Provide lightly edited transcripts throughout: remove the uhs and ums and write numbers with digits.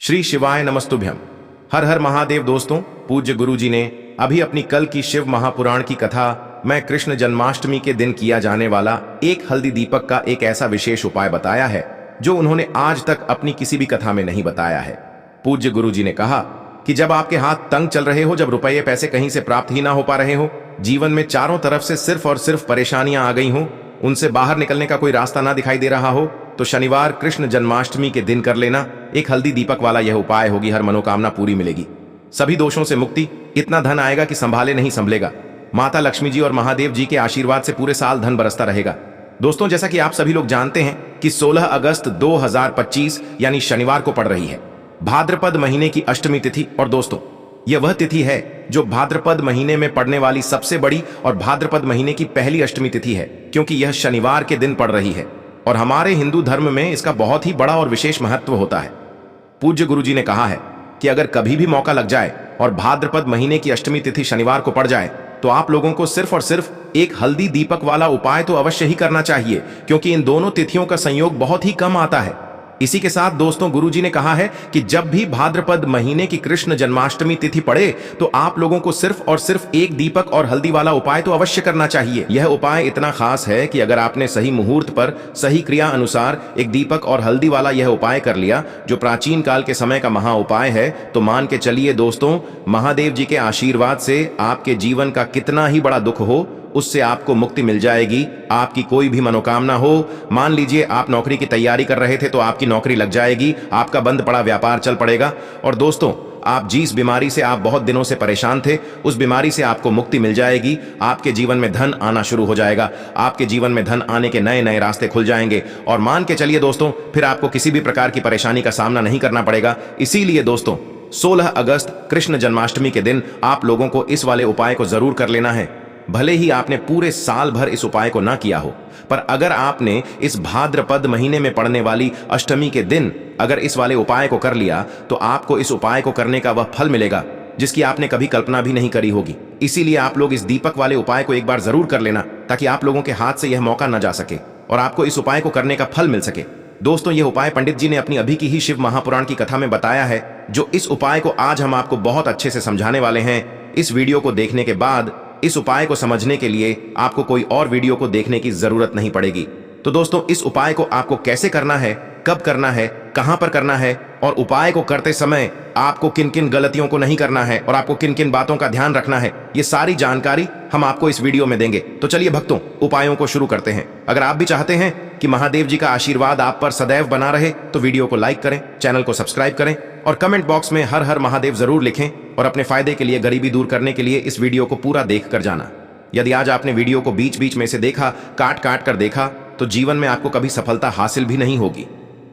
श्री शिवाय नमस्तुभ्यम। हर हर महादेव। दोस्तों, पूज्य गुरु जी ने अभी अपनी कल की शिव महापुराण की कथा में कृष्ण जन्माष्टमी के दिन किया जाने वाला एक हल्दी दीपक का एक ऐसा विशेष उपाय बताया है जो उन्होंने आज तक अपनी किसी भी कथा में नहीं बताया है। पूज्य गुरु जी ने कहा कि जब आपके हाथ तंग चल रहे हो, जब रुपये पैसे कहीं से प्राप्त ही ना हो पा रहे हो, जीवन में चारों तरफ से सिर्फ और सिर्फ परेशानियां आ गई हो, उनसे बाहर निकलने का कोई रास्ता ना दिखाई दे रहा हो, तो शनिवार कृष्ण जन्माष्टमी के दिन कर लेना एक हल्दी दीपक वाला यह उपाय होगी। हर मनोकामना पूरी मिलेगी, सभी दोषों से मुक्ति, इतना धन आएगा कि संभाले नहीं संभलेगा। माता लक्ष्मी जी और महादेव जी के आशीर्वाद से पूरे साल धन बरसता रहेगा। दोस्तों, जैसा कि आप सभी लोग जानते हैं कि 16 अगस्त 2025 यानी शनिवार को पड़ रही है भाद्रपद महीने की अष्टमी तिथि। और दोस्तों, यह वह तिथि है जो भाद्रपद महीने में पड़ने वाली सबसे बड़ी और भाद्रपद महीने की पहली अष्टमी तिथि है, क्योंकि यह शनिवार के दिन पड़ रही है और हमारे हिंदू धर्म में इसका बहुत ही बड़ा और विशेष महत्व होता है। पूज्य गुरु जी ने कहा है कि अगर कभी भी मौका लग जाए और भाद्रपद महीने की अष्टमी तिथि शनिवार को पड़ जाए तो आप लोगों को सिर्फ और सिर्फ एक हल्दी दीपक वाला उपाय तो अवश्य ही करना चाहिए, क्योंकि इन दोनों तिथियों का संयोग बहुत ही कम आता है। इसी के साथ दोस्तों, गुरु जी ने कहा है कि जब भी भाद्रपद महीने की कृष्ण जन्माष्टमी तिथि पड़े तो आप लोगों को सिर्फ और सिर्फ एक दीपक और हल्दी वाला उपाय तो अवश्य करना चाहिए। यह उपाय इतना खास है कि अगर आपने सही मुहूर्त पर सही क्रिया अनुसार एक दीपक और हल्दी वाला यह उपाय कर लिया, जो प्राचीन काल के समय का महा उपाय है, तो मान के चलिए दोस्तों, महादेव जी के आशीर्वाद से आपके जीवन का कितना ही बड़ा दुख हो उससे आपको मुक्ति मिल जाएगी। आपकी कोई भी मनोकामना हो, मान लीजिए आप नौकरी की तैयारी कर रहे थे तो आपकी नौकरी लग जाएगी, आपका बंद पड़ा व्यापार चल पड़ेगा। और दोस्तों, आप जिस बीमारी से आप बहुत दिनों से परेशान थे, उस बीमारी से आपको मुक्ति मिल जाएगी। आपके जीवन में धन आना शुरू हो जाएगा, आपके जीवन में धन आने के नए नए रास्ते खुल जाएंगे। और मान के चलिए दोस्तों, फिर आपको किसी भी प्रकार की परेशानी का सामना नहीं करना पड़ेगा। इसीलिए दोस्तों, 16 अगस्त कृष्ण जन्माष्टमी के दिन आप लोगों को इस वाले उपाय को जरूर कर लेना है। भले ही आपने पूरे साल भर इस उपाय को ना किया हो, पर अगर आपने इस भाद्रपद महीने में पड़ने वाली अष्टमी के दिन अगर इस वाले उपाय को कर लिया तो आपको इस उपाय को करने का वह फल मिलेगा जिसकी आपने कभी कल्पना भी नहीं करी होगी। इसीलिए आप लोग इस दीपक वाले उपाय को एक बार जरूर कर लेना, ताकि आप लोगों के हाथ से यह मौका न जा सके और आपको इस उपाय को करने का फल मिल सके। दोस्तों, यह उपाय पंडित जी ने अपनी अभी की ही शिव महापुराण की कथा में बताया है, जो इस उपाय को आज हम आपको बहुत अच्छे से समझाने वाले हैं। इस वीडियो को देखने के बाद इस उपाय को समझने के लिए आपको कोई और वीडियो को देखने की जरूरत नहीं पड़ेगी। तो दोस्तों, इस उपाय को आपको कैसे करना है, कब करना है, कहां पर करना है और उपाय को करते समय आपको किन किन गलतियों को नहीं करना है और आपको किन किन बातों का ध्यान रखना है, ये सारी जानकारी हम आपको इस वीडियो में देंगे। तो चलिए भक्तों, उपायों को शुरू करते हैं। अगर आप भी चाहते हैं कि महादेव जी का आशीर्वाद आप पर सदैव बना रहे तो वीडियो को लाइक करें, चैनल को सब्सक्राइब करें और कमेंट बॉक्स में हर हर महादेव जरूर लिखें। और अपने फायदे के लिए, गरीबी दूर करने के लिए इस वीडियो को पूरा देख कर जाना। यदि आज आपने वीडियो को बीच बीच में से देखा, काट काट कर देखा, तो जीवन में आपको कभी सफलता हासिल भी नहीं होगी।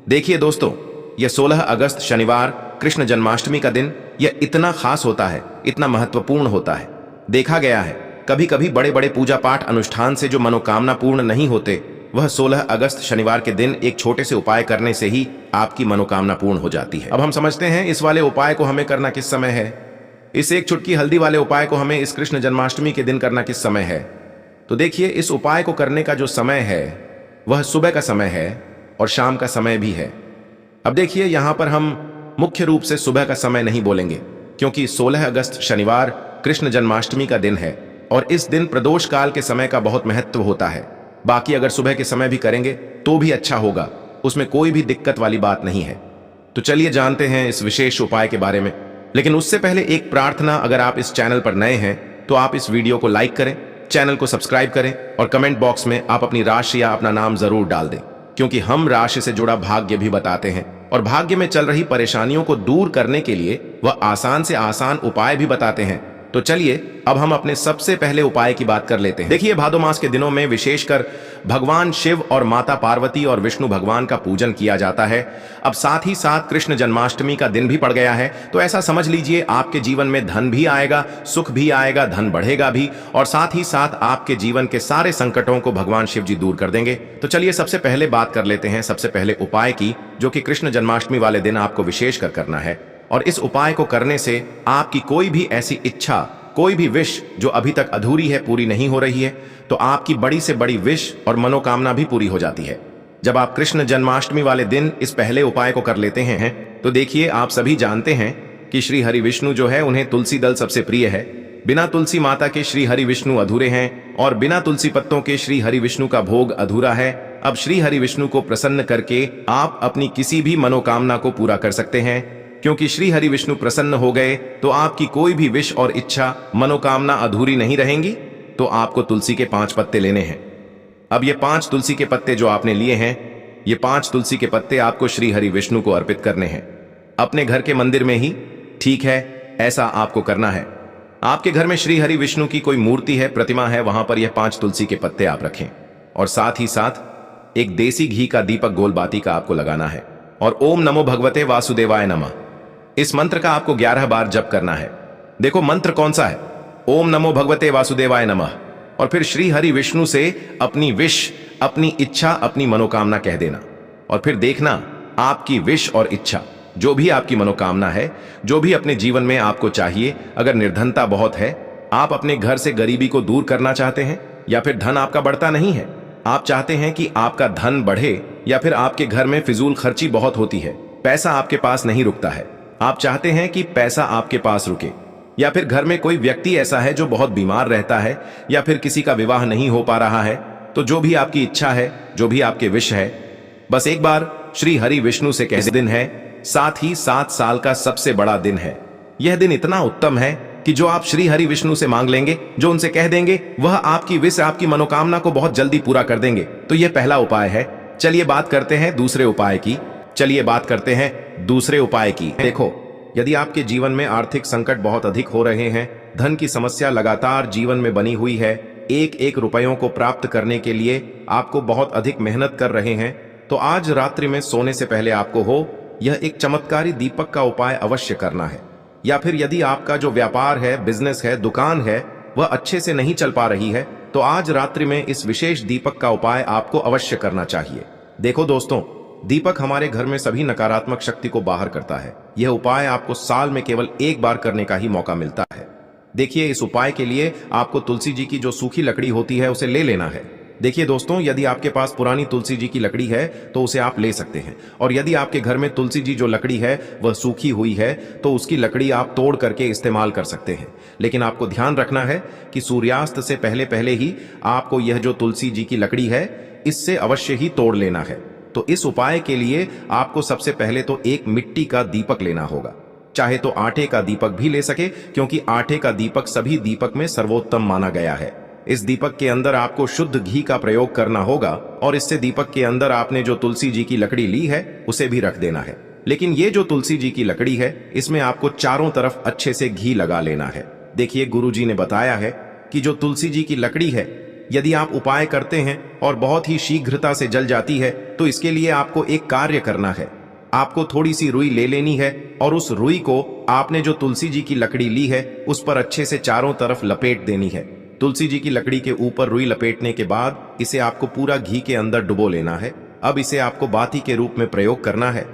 देखिए दोस्तों, यह 16 अगस्त शनिवार कृष्ण जन्माष्टमी का दिन यह इतना खास होता है, इतना महत्वपूर्ण होता है। देखा गया है कभी कभी बड़े बड़े पूजा पाठ अनुष्ठान से जो मनोकामना पूर्ण नहीं होते, वह 16 अगस्त शनिवार के दिन एक छोटे से उपाय करने से ही आपकी मनोकामना पूर्ण हो जाती है। अब हम समझते हैं इस वाले उपाय को हमें करना किस समय है। इस एक चुटकी हल्दी वाले उपाय को हमें इस कृष्ण जन्माष्टमी के दिन करना किस समय है। तो देखिए, इस उपाय को करने का जो समय है वह सुबह का समय है और शाम का समय भी है। अब देखिए, यहां पर हम मुख्य रूप से सुबह का समय नहीं बोलेंगे, क्योंकि 16 अगस्त शनिवार कृष्ण जन्माष्टमी का दिन है और इस दिन प्रदोष काल के समय का बहुत महत्व होता है। बाकी अगर सुबह के समय भी करेंगे तो भी अच्छा होगा, उसमें कोई भी दिक्कत वाली बात नहीं है। तो चलिए जानते हैं इस विशेष उपाय के बारे में। लेकिन उससे पहले एक प्रार्थना, अगर आप इस चैनल पर नए हैं तो आप इस वीडियो को लाइक करें, चैनल को सब्सक्राइब करें और कमेंट बॉक्स में आप अपनी राशि या अपना नाम जरूर डाल दें, क्योंकि हम राशि से जुड़ा भाग्य भी बताते हैं और भाग्य में चल रही परेशानियों को दूर करने के लिए वह आसान से आसान उपाय भी बताते हैं। तो चलिए अब हम अपने सबसे पहले उपाय की बात कर लेते हैं। देखिए, भादो मास के दिनों में विशेषकर भगवान शिव और माता पार्वती और विष्णु भगवान का पूजन किया जाता है। अब साथ ही साथ कृष्ण जन्माष्टमी का दिन भी पड़ गया है, तो ऐसा समझ लीजिए आपके जीवन में धन भी आएगा, सुख भी आएगा, धन बढ़ेगा भी और साथ ही साथ आपके जीवन के सारे संकटों को भगवान शिव जी दूर कर देंगे। तो चलिए सबसे पहले बात कर लेते हैं सबसे पहले उपाय की, जो कि कृष्ण जन्माष्टमी वाले दिन आपको विशेष कर करना है। और इस उपाय को करने से आपकी कोई भी ऐसी इच्छा, कोई भी विश जो अभी तक अधूरी है, पूरी नहीं हो रही है, तो आपकी बड़ी से बड़ी विश और मनोकामना भी पूरी हो जाती है। जब आप कृष्ण जन्माष्टमी वाले दिन इस पहले उपाय को कर लेते हैं तो देखिए, आप सभी जानते हैं कि श्री हरि विष्णु जो है उन्हें तुलसी दल सबसे प्रिय है। बिना तुलसी माता के श्री हरि विष्णु अधूरे हैं और बिना तुलसी पत्तों के श्री हरि विष्णु का भोग अधूरा है। अब श्री हरि विष्णु को प्रसन्न करके आप अपनी किसी भी मनोकामना को पूरा कर सकते हैं, क्योंकि श्री हरि विष्णु प्रसन्न हो गए तो आपकी कोई भी विश और इच्छा मनोकामना अधूरी नहीं रहेंगी। तो आपको तुलसी के 5 पत्ते लेने हैं। अब ये 5 तुलसी के पत्ते जो आपने लिए हैं, ये 5 तुलसी के पत्ते आपको श्री हरि विष्णु को अर्पित करने हैं, अपने घर के मंदिर में ही। ठीक है, ऐसा आपको करना है। आपके घर में श्री हरि विष्णु की कोई मूर्ति है, प्रतिमा है, वहां पर यह 5 तुलसी के पत्ते आप रखें और साथ ही साथ एक देसी घी का दीपक गोलबाती का आपको लगाना है और ओम नमो भगवते वासुदेवाय नमः, इस मंत्र का आपको 11 बार जप करना है। देखो मंत्र कौन सा है, ओम नमो भगवते वासुदेवाय नमः, और फिर श्री हरि विष्णु से अपनी विश, अपनी इच्छा, अपनी मनोकामना कह देना और फिर देखना आपकी विश और इच्छा, जो भी आपकी मनोकामना है, जो भी अपने जीवन में आपको चाहिए। अगर निर्धनता बहुत है, आप अपने घर से गरीबी को दूर करना चाहते हैं, या फिर धन आपका बढ़ता नहीं है, आप चाहते हैं कि आपका धन बढ़े, या फिर आपके घर में फिजूल खर्ची बहुत होती है, पैसा आपके पास नहीं रुकता है, आप चाहते हैं कि पैसा आपके पास रुके, या फिर घर में कोई व्यक्ति ऐसा है जो बहुत बीमार रहता है, या फिर किसी का विवाह नहीं हो पा रहा है, तो जो भी आपकी इच्छा है, जो भी आपके विश है, बस एक बार श्री हरि विष्णु से कह। दिन है, साथ ही 7 साल का सबसे बड़ा दिन है। यह दिन इतना उत्तम है कि जो आप श्री हरि विष्णु से मांग लेंगे, जो उनसे कह देंगे, वह आपकी विश, आपकी मनोकामना को बहुत जल्दी पूरा कर देंगे। तो यह पहला उपाय है। चलिए बात करते हैं दूसरे उपाय की। देखो, यदि आपके जीवन में आर्थिक संकट बहुत अधिक हो रहे हैं, धन की समस्या लगातार जीवन में बनी हुई है, एक एक रुपयों को प्राप्त करने के लिए आपको बहुत अधिक मेहनत कर रहे हैं, तो आज रात्रि में सोने से पहले आपको हो यह एक चमत्कारी दीपक का उपाय अवश्य करना है। या फिर यदि आपका जो व्यापार है, बिजनेस है, दुकान है, वह अच्छे से नहीं चल पा रही है, तो आज रात्रि में इस विशेष दीपक का उपाय आपको अवश्य करना चाहिए। देखो दोस्तों, दीपक हमारे घर में सभी नकारात्मक शक्ति को बाहर करता है। यह उपाय आपको साल में केवल एक बार करने का ही मौका मिलता है। देखिए, इस उपाय के लिए आपको तुलसी जी की जो सूखी लकड़ी होती है उसे ले लेना है। देखिए दोस्तों, यदि आपके पास पुरानी तुलसी जी की लकड़ी है तो उसे आप ले सकते हैं, और यदि आपके घर में तुलसी जी जो लकड़ी है वह सूखी हुई है तो उसकी लकड़ी आप तोड़ करके इस्तेमाल कर सकते हैं। लेकिन आपको ध्यान रखना है कि सूर्यास्त से पहले पहले ही आपको यह जो तुलसी जी की लकड़ी है, इससे अवश्य ही तोड़ लेना है। तो इस उपाय के लिए आपको सबसे पहले तो एक मिट्टी का दीपक लेना होगा, चाहे तो आटे का दीपक भी ले सके, क्योंकि आटे का दीपक सभी दीपक में सर्वोत्तम माना गया है। इस दीपक के अंदर आपको शुद्ध घी का प्रयोग करना होगा, और इससे दीपक के अंदर आपने जो तुलसी जी की लकड़ी ली है उसे भी रख देना है। लेकिन ये जो तुलसी जी की लकड़ी है, इसमें आपको चारों तरफ अच्छे से घी लगा लेना है। देखिए, गुरुजी ने बताया है कि जो तुलसी जी की लकड़ी है, यदि आप उपाय करते हैं और बहुत ही शीघ्रता से जल जाती है, तो इसके लिए आपको एक कार्य करना है। आपको थोड़ी सी रुई ले लेनी है और उस रुई को आपने जो तुलसी जी की लकड़ी ली है उस पर अच्छे से चारों तरफ लपेट देनी है। तुलसी जी की लकड़ी के ऊपर रुई लपेटने के बाद इसे आपको पूरा घी के अंदर डुबो लेना है। अब इसे आपको बाती के रूप में प्रयोग करना है।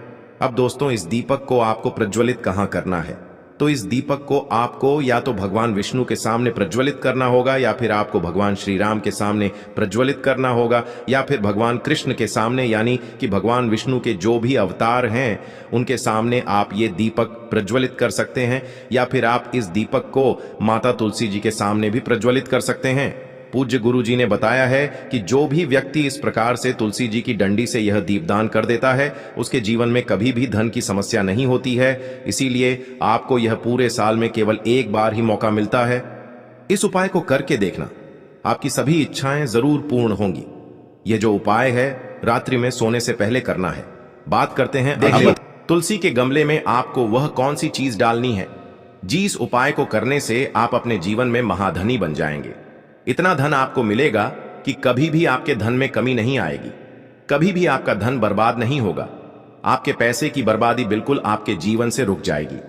अब दोस्तों, इस दीपक को आपको प्रज्वलित कहाँ करना है? तो इस दीपक को आपको या तो भगवान विष्णु के सामने प्रज्वलित करना होगा, या फिर आपको भगवान श्री राम के सामने प्रज्वलित करना होगा, या फिर भगवान कृष्ण के सामने, यानी कि भगवान विष्णु के जो भी अवतार हैं उनके सामने आप ये दीपक प्रज्वलित कर सकते हैं, या फिर आप इस दीपक को माता तुलसी जी के सामने भी प्रज्वलित कर सकते हैं। पूज्य गुरु जी ने बताया है कि जो भी व्यक्ति इस प्रकार से तुलसी जी की डंडी से यह दीपदान कर देता है, उसके जीवन में कभी भी धन की समस्या नहीं होती है। इसीलिए आपको यह पूरे साल में केवल एक बार ही मौका मिलता है। इस उपाय को करके देखना, आपकी सभी इच्छाएं जरूर पूर्ण होंगी। यह जो उपाय है रात्रि में सोने से पहले करना है। बात करते हैं तुलसी के गमले में आपको वह कौन सी चीज डालनी है जिस उपाय को करने से आप अपने जीवन में महाधनी बन जाएंगे। इतना धन आपको मिलेगा कि कभी भी आपके धन में कमी नहीं आएगी, कभी भी आपका धन बर्बाद नहीं होगा। आपके पैसे की बर्बादी बिल्कुल आपके जीवन से रुक जाएगी।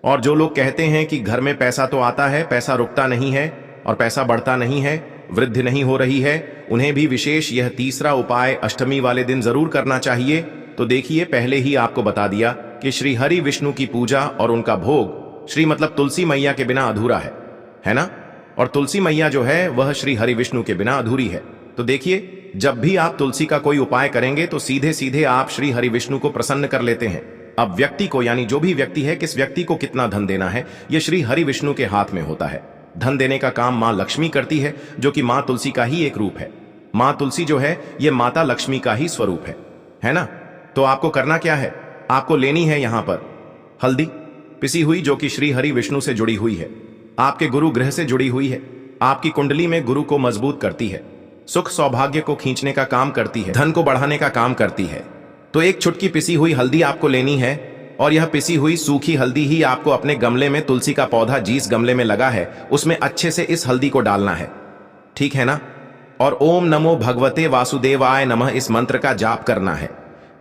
और जो लोग कहते हैं कि घर में पैसा तो आता है, पैसा रुकता नहीं है और पैसा बढ़ता नहीं है, वृद्धि नहीं हो रही है, उन्हें भी विशेष यह तीसरा उपाय अष्टमी वाले दिन जरूर करना चाहिए। तो देखिए, पहले ही आपको बता दिया कि श्री हरि विष्णु की पूजा और उनका भोग श्री मतलब तुलसी मैया के बिना अधूरा है ना? और तुलसी मैया जो है वह श्री हरि विष्णु के बिना अधूरी है। तो देखिए, जब भी आप तुलसी का कोई उपाय करेंगे तो सीधे सीधे आप श्री हरि विष्णु को प्रसन्न कर लेते हैं। अब व्यक्ति को, यानी जो भी व्यक्ति है, किस व्यक्ति को कितना धन देना है, यह श्री हरि विष्णु के हाथ में होता है। धन देने का काम मां लक्ष्मी करती है, जो कि मां तुलसी का ही एक रूप है। मां तुलसी जो है ये माता लक्ष्मी का ही स्वरूप है ना। तो आपको करना क्या है, आपको लेनी है यहां पर हल्दी पिसी हुई, जो कि श्री हरि विष्णु से जुड़ी हुई है, आपके गुरु ग्रह से जुड़ी हुई है, आपकी कुंडली में गुरु को मजबूत करती है, सुख सौभाग्य को खींचने का काम करती है, धन को बढ़ाने का काम करती है। तो एक चुटकी पिसी हुई हल्दी आपको लेनी है, और यह पिसी हुई सूखी हल्दी ही आपको अपने गमले में, तुलसी का पौधा जिस गमले में लगा है उसमें अच्छे से इस हल्दी को डालना है, ठीक है ना। और ओम नमो भगवते वासुदेवाय नमः इस मंत्र का जाप करना है।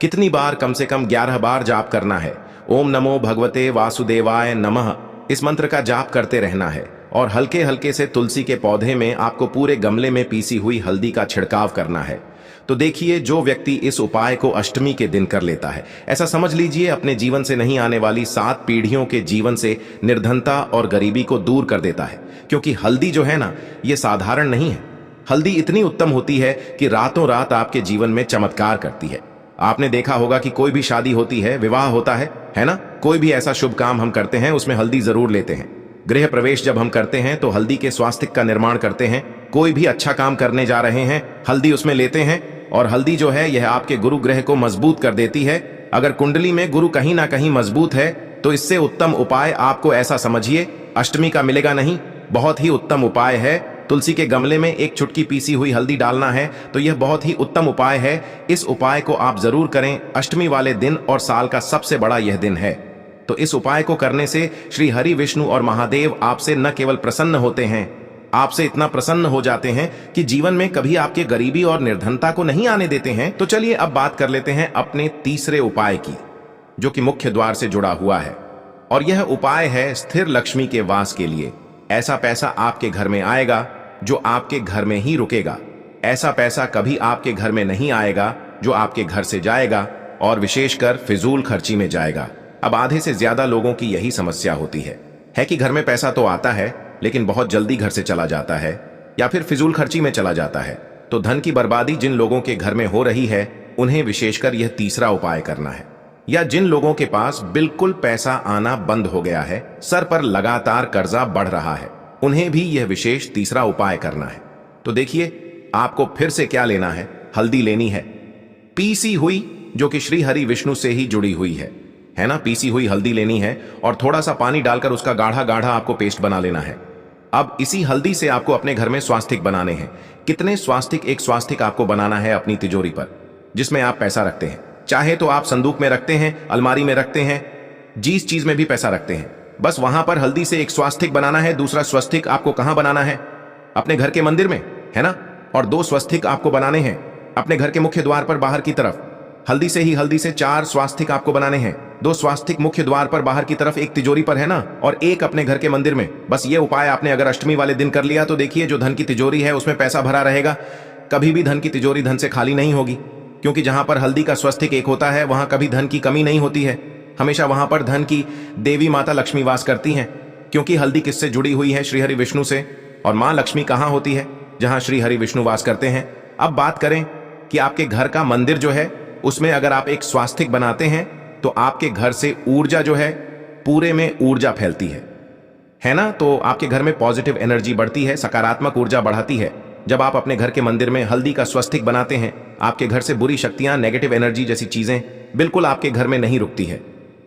कितनी बार, कम से कम 11 बार जाप करना है। ओम नमो भगवते वासुदेवाय नमः इस मंत्र का जाप करते रहना है, और हल्के हल्के से तुलसी के पौधे में आपको पूरे गमले में पीसी हुई हल्दी का छिड़काव करना है। तो देखिए, जो व्यक्ति इस उपाय को अष्टमी के दिन कर लेता है, ऐसा समझ लीजिए अपने जीवन से नहीं आने वाली 7 पीढ़ियों के जीवन से निर्धनता और गरीबी को दूर कर देता है। क्योंकि हल्दी जो है ना, ये साधारण नहीं है। हल्दी इतनी उत्तम होती है कि रातों रात आपके जीवन में चमत्कार करती है। आपने देखा होगा कि कोई भी शादी होती है, विवाह होता है ना, कोई भी ऐसा शुभ काम हम करते हैं उसमें हल्दी जरूर लेते हैं। गृह प्रवेश जब हम करते हैं तो हल्दी के स्वास्तिक का निर्माण करते हैं। कोई भी अच्छा काम करने जा रहे हैं, हल्दी उसमें लेते हैं। और हल्दी जो है यह आपके गुरु ग्रह को मजबूत कर देती है। अगर कुंडली में गुरु कहीं ना कहीं मजबूत है तो इससे उत्तम उपाय आपको, ऐसा समझिए, अष्टमी का मिलेगा नहीं। बहुत ही उत्तम उपाय है। तुलसी के गमले में एक चुटकी पीसी हुई हल्दी डालना है, तो यह बहुत ही उत्तम उपाय है। इस उपाय को आप जरूर करें अष्टमी वाले दिन, और साल का सबसे बड़ा यह दिन है। तो इस उपाय को करने से श्री हरि विष्णु और महादेव आपसे न केवल प्रसन्न होते हैं, आपसे इतना प्रसन्न हो जाते हैं कि जीवन में कभी आपके गरीबी और निर्धनता को नहीं आने देते हैं। तो चलिए अब बात कर लेते हैं अपने तीसरे उपाय की, जो कि मुख्य द्वार से जुड़ा हुआ है। और यह उपाय है स्थिर लक्ष्मी के वास के लिए। ऐसा पैसा आपके घर में आएगा जो आपके घर में ही रुकेगा। ऐसा पैसा कभी आपके घर में नहीं आएगा जो आपके घर से जाएगा, और विशेषकर फिजूल खर्ची में जाएगा। अब आधे से ज्यादा लोगों की यही समस्या होती है कि घर में पैसा तो आता है लेकिन बहुत जल्दी घर से चला जाता है, या फिर फिजूल खर्ची में चला जाता है। तो धन की बर्बादी जिन लोगों के घर में हो रही है, उन्हें विशेषकर यह तीसरा उपाय करना है। या जिन लोगों के पास बिल्कुल पैसा आना बंद हो गया है, सर पर लगातार कर्जा बढ़ रहा है, उन्हें भी यह विशेष तीसरा उपाय करना है। तो देखिए, आपको फिर से क्या लेना है, हल्दी लेनी है पीसी हुई, जो कि श्री हरि विष्णु से ही जुड़ी हुई है ना। पीसी हुई हल्दी लेनी है, और थोड़ा सा पानी डालकर उसका गाढ़ा गाढ़ा आपको पेस्ट बना लेना है। अब इसी हल्दी से आपको अपने घर में स्वास्तिक बनाने हैं। कितने स्वास्तिक? एक स्वास्तिक आपको बनाना है अपनी तिजोरी पर, जिसमें आप पैसा रखते हैं। चाहे तो आप संदूक में रखते हैं, अलमारी में रखते हैं, जिस चीज में भी पैसा रखते हैं, बस वहां पर हल्दी से एक स्वास्तिक बनाना है। दूसरा स्वास्तिक आपको कहां बनाना है? अपने घर के मंदिर में, है ना। और 2 स्वास्तिक आपको बनाने हैं अपने घर के मुख्य द्वार पर बाहर की तरफ। हल्दी से 4 स्वास्तिक आपको बनाने हैं। 2 स्वास्तिक मुख्य द्वार पर बाहर की तरफ, एक तिजोरी पर, है ना, और एक अपने घर के मंदिर में। बस ये उपाय आपने अगर अष्टमी वाले दिन कर लिया तो देखिए, जो धन की तिजोरी है उसमें पैसा भरा रहेगा। कभी भी धन की तिजोरी धन से खाली नहीं होगी, क्योंकि जहां पर हल्दी का स्वास्तिक एक होता है वहां कभी धन की कमी नहीं होती है। हमेशा वहां पर धन की देवी माता लक्ष्मी वास करती हैं, क्योंकि हल्दी किससे जुड़ी हुई है? श्री हरि विष्णु से। और मां लक्ष्मी कहां होती है? जहां श्री हरि विष्णु वास करते हैं। अब बात करें कि आपके घर का मंदिर जो है उसमें अगर आप एक स्वास्तिक बनाते हैं तो आपके घर से ऊर्जा जो है, पूरे में ऊर्जा फैलती है ना। तो आपके घर में पॉजिटिव एनर्जी बढ़ती है, सकारात्मक ऊर्जा बढ़ाती है। जब आप अपने घर के मंदिर में हल्दी का स्वास्तिक बनाते हैं, आपके घर से बुरी शक्तियां, नेगेटिव एनर्जी जैसी चीजें बिल्कुल आपके घर में नहीं रुकती है।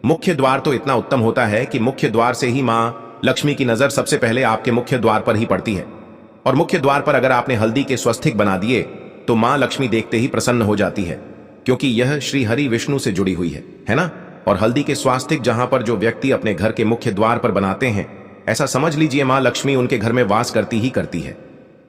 मुख्य द्वार तो इतना उत्तम होता है कि मुख्य द्वार से ही मां लक्ष्मी की नजर सबसे पहले आपके मुख्य द्वार पर ही पड़ती है। और मुख्य द्वार पर अगर आपने हल्दी के स्वास्तिक बना दिए तो मां लक्ष्मी देखते ही प्रसन्न हो जाती है, क्योंकि यह श्री हरि विष्णु से जुड़ी हुई है ना। और हल्दी के स्वास्तिक जहां पर जो व्यक्ति अपने घर के मुख्य द्वार पर बनाते हैं, ऐसा समझ लीजिए मां लक्ष्मी उनके घर में वास करती ही करती है,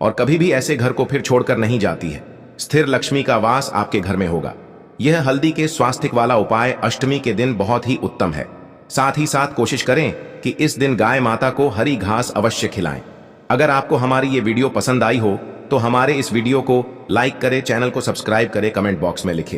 और कभी भी ऐसे घर को फिर छोड़कर नहीं जाती है। स्थिर लक्ष्मी का वास आपके घर में होगा। यह हल्दी के स्वास्तिक वाला उपाय अष्टमी के दिन बहुत ही उत्तम है। साथ ही साथ कोशिश करें कि इस दिन गाय माता को हरी घास अवश्य खिलाएं। अगर आपको हमारी ये वीडियो पसंद आई हो तो हमारे इस वीडियो को लाइक करें, चैनल को सब्सक्राइब करें, कमेंट बॉक्स में लिखें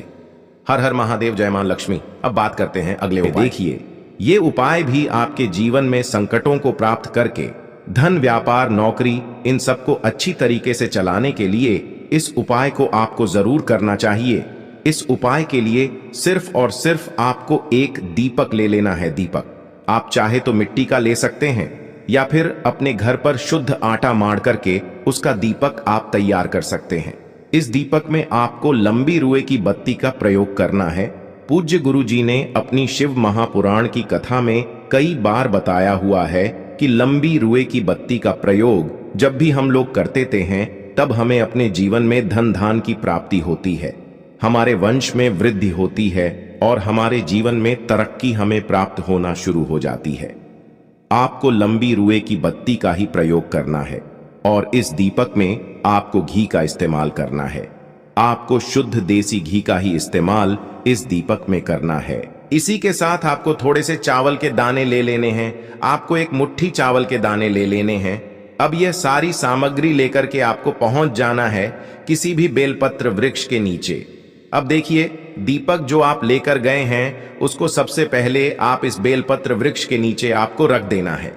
हर हर महादेव, जय मां लक्ष्मी। अब बात करते हैं अगले उपाय। देखिए, ये उपाय भी आपके जीवन में संकटों को प्राप्त करके धन, व्यापार, नौकरी, इन सबको अच्छी तरीके से चलाने के लिए इस उपाय को आपको जरूर करना चाहिए। इस उपाय के लिए सिर्फ और सिर्फ आपको एक दीपक ले लेना है। दीपक आप चाहे तो मिट्टी का ले सकते हैं या फिर अपने घर पर शुद्ध आटा माड़ करके उसका दीपक आप तैयार कर सकते हैं। इस दीपक में आपको लंबी रुए की बत्ती का प्रयोग करना है। पूज्य गुरु जी ने अपनी शिव महापुराण की कथा में कई बार बताया हुआ है कि लंबी रुए की बत्ती का प्रयोग जब भी हम लोग करते हैं तब हमें अपने जीवन में धन धान की प्राप्ति होती है, हमारे वंश में वृद्धि होती है और हमारे जीवन में तरक्की हमें प्राप्त होना शुरू हो जाती है। आपको लंबी रुए की बत्ती का ही प्रयोग करना है और इस दीपक में आपको घी का इस्तेमाल करना है। आपको शुद्ध देसी घी का ही इस्तेमाल इस दीपक में करना है। इसी के साथ आपको थोड़े से चावल के दाने ले लेने हैं। आपको एक मुट्ठी चावल के दाने ले लेने हैं। अब यह सारी सामग्री लेकर के आपको पहुंच जाना है किसी भी बेलपत्र वृक्ष के नीचे। अब देखिए, दीपक जो आप लेकर गए हैं उसको सबसे पहले आप इस बेलपत्र वृक्ष के नीचे आपको रख देना है।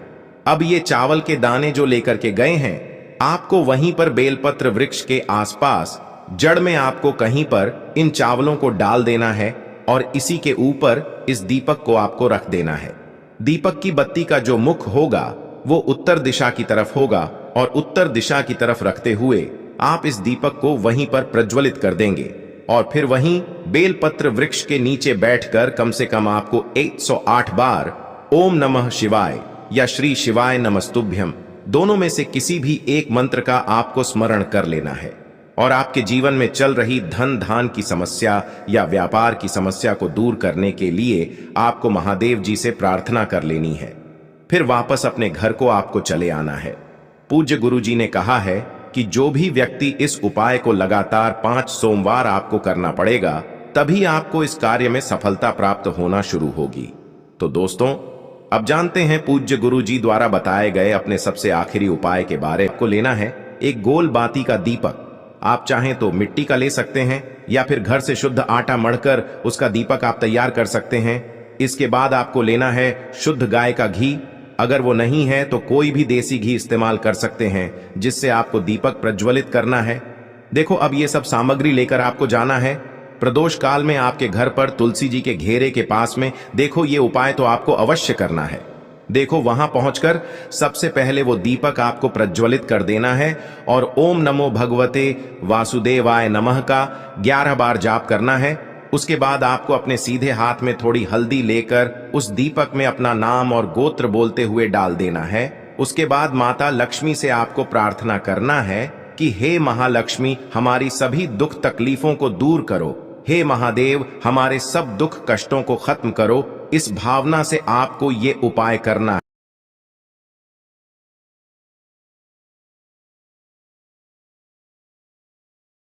अब ये चावल के दाने जो लेकर के गए हैं आपको वहीं पर बेलपत्र वृक्ष के आसपास जड़ में आपको कहीं पर इन चावलों को डाल देना है और इसी के ऊपर इस दीपक को आपको रख देना है। दीपक की बत्ती का जो मुख होगा वो उत्तर दिशा की तरफ होगा और उत्तर दिशा की तरफ रखते हुए आप इस दीपक को वहीं पर प्रज्वलित कर देंगे और फिर वहीं बेलपत्र वृक्ष के नीचे बैठकर कम से कम आपको 108 बार ओम नमः शिवाय या श्री शिवाय नमस्तुभ्यम दोनों में से किसी भी एक मंत्र का आपको स्मरण कर लेना है और आपके जीवन में चल रही धन धान की समस्या या व्यापार की समस्या को दूर करने के लिए आपको महादेव जी से प्रार्थना कर लेनी है। फिर वापस अपने घर को आपको चले आना है। पूज्य गुरु जी ने कहा है कि जो भी व्यक्ति इस उपाय को लगातार 5 सोमवार आपको करना पड़ेगा तभी आपको इस कार्य में सफलता प्राप्त होना शुरू होगी। तो दोस्तों, अब जानते हैं पूज्य गुरु जी द्वारा बताए गए अपने सबसे आखिरी उपाय के बारे में। आपको लेना है एक गोल बाती का दीपक। आप चाहें तो मिट्टी का ले सकते हैं या फिर घर से शुद्ध आटा मढ़कर उसका दीपक आप तैयार कर सकते हैं। इसके बाद आपको लेना है शुद्ध गाय का घी। अगर वो नहीं है तो कोई भी देसी घी इस्तेमाल कर सकते हैं जिससे आपको दीपक प्रज्वलित करना है। देखो, अब ये सब सामग्री लेकर आपको जाना है। प्रदोष काल में आपके घर पर तुलसी जी के घेरे के पास में देखो ये उपाय तो आपको अवश्य करना है। देखो, वहां पहुंचकर सबसे पहले वो दीपक आपको प्रज्वलित कर देना है और ओम नमो भगवते वासुदेवाय नमः का 11 बार जाप करना है। उसके बाद आपको अपने सीधे हाथ में थोड़ी हल्दी लेकर उस दीपक में अपना नाम और गोत्र बोलते हुए डाल देना है। उसके बाद माता लक्ष्मी से आपको प्रार्थना करना है कि हे महालक्ष्मी, हमारी सभी दुख तकलीफों को दूर करो। हे महादेव, हमारे सब दुख कष्टों को खत्म करो। इस भावना से आपको ये उपाय करना है।